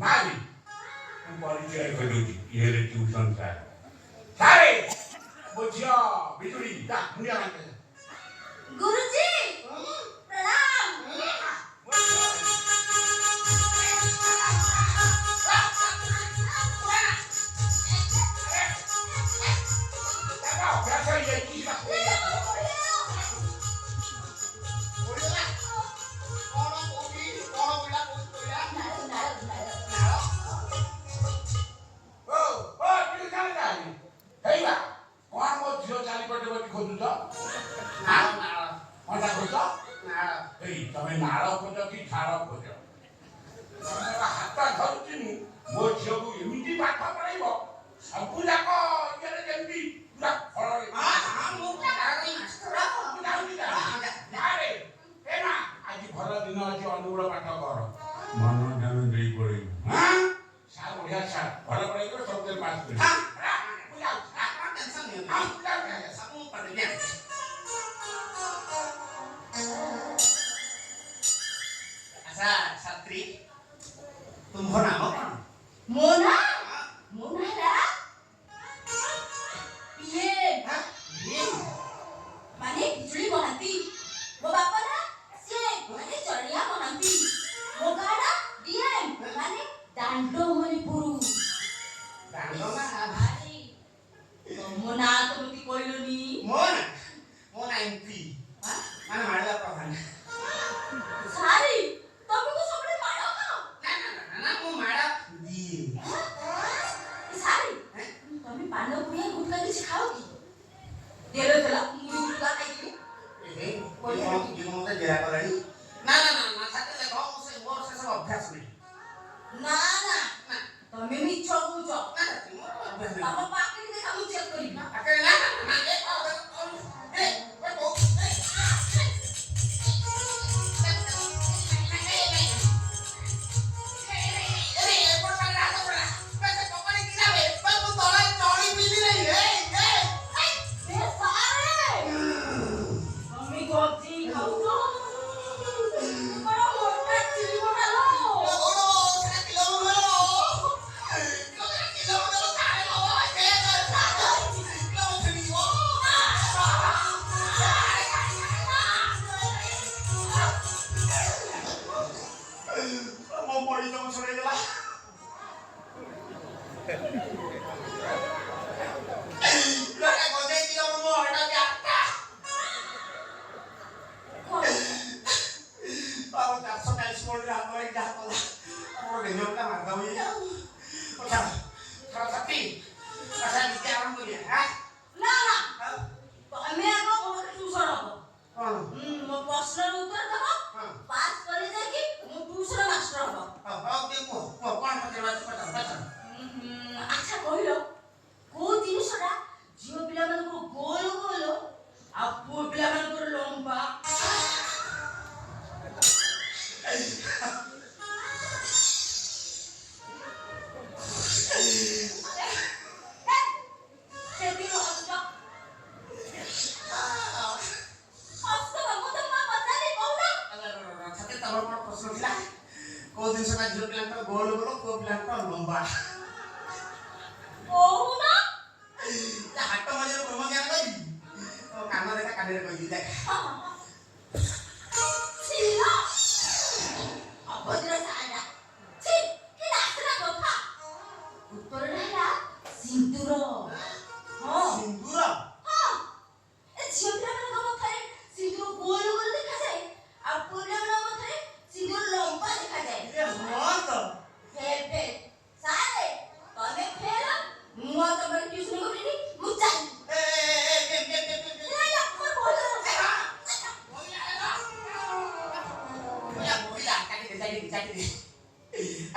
मारी तुम परिचय कर दूची ये रे ट्यूशन सारे बुझिया बिजुली दा मुनिया मानते गुरुजी प्रणाम। ତମେ ନାଳ ଖୋଜ କି ଝାଳ ଖୋଜ ହାତ ଧରୁଛି ମୋ ଝିଅକୁ ଏମିତି ପାଠ ପଢେଇବ ସବୁ ଯାକ ଇଏରେ ଯେମିତି ପୁରା ଫଳରେ ଆଜି ଭଲ ଦିନ ଅଛି ଅନୁଗୁଳ ପାଠ କର ମନ ଧ୍ୟାନ ଦେଇ ପଢେଇବୁ ସାର୍ ବଢିଆ ସାର୍ ଭଲ ପଢେଇବ ସବୁଥିରେ ପାସ୍ କରିବ छात्री तुम्हारा नाम कौन? मोना मोना रा ये माने बिजुली बनाती मो बापा ना से माने चढ़िया बनाती मो गाना डीएम माने दांडो मणिपुर दांडो ना भाई तो मोना तो मती कोइलोनी मोना मोना एमपी माने मारला प्रधान सारी तुमको सबले मारो का ना मो मारा दी सारी तुम पानो पुया गुटका किछ खाओ की देलो चला मुझे गुटका खाई की ए कोई जीवन मते जरा करणी ना साथे देखो से मोर से सब अभ्यास नहीं ना तुम मिछ बुझो अभ्यास नहीं बाबा पाके देखा मु चेक करी अके ना ए को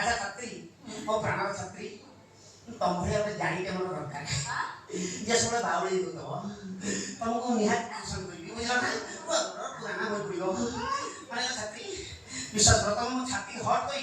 अच्छा छत्री ओ प्राण छत्री तुम भले अपने जानी के मन दरकार जे सब बावली हो तो तुमको निहात ट्यूशन करी बुझला ना पुराना बोल पड़ियो माने छत्री विश्वास रतम छाती हट कोई